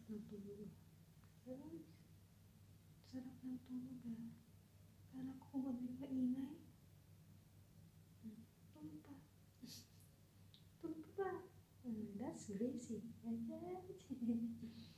ng tulog. Guys, sarap ng tulog ah. Kala ko kung ano yung maingay. Tulog pa. Tulog pa ba? That's crazy. Ayan.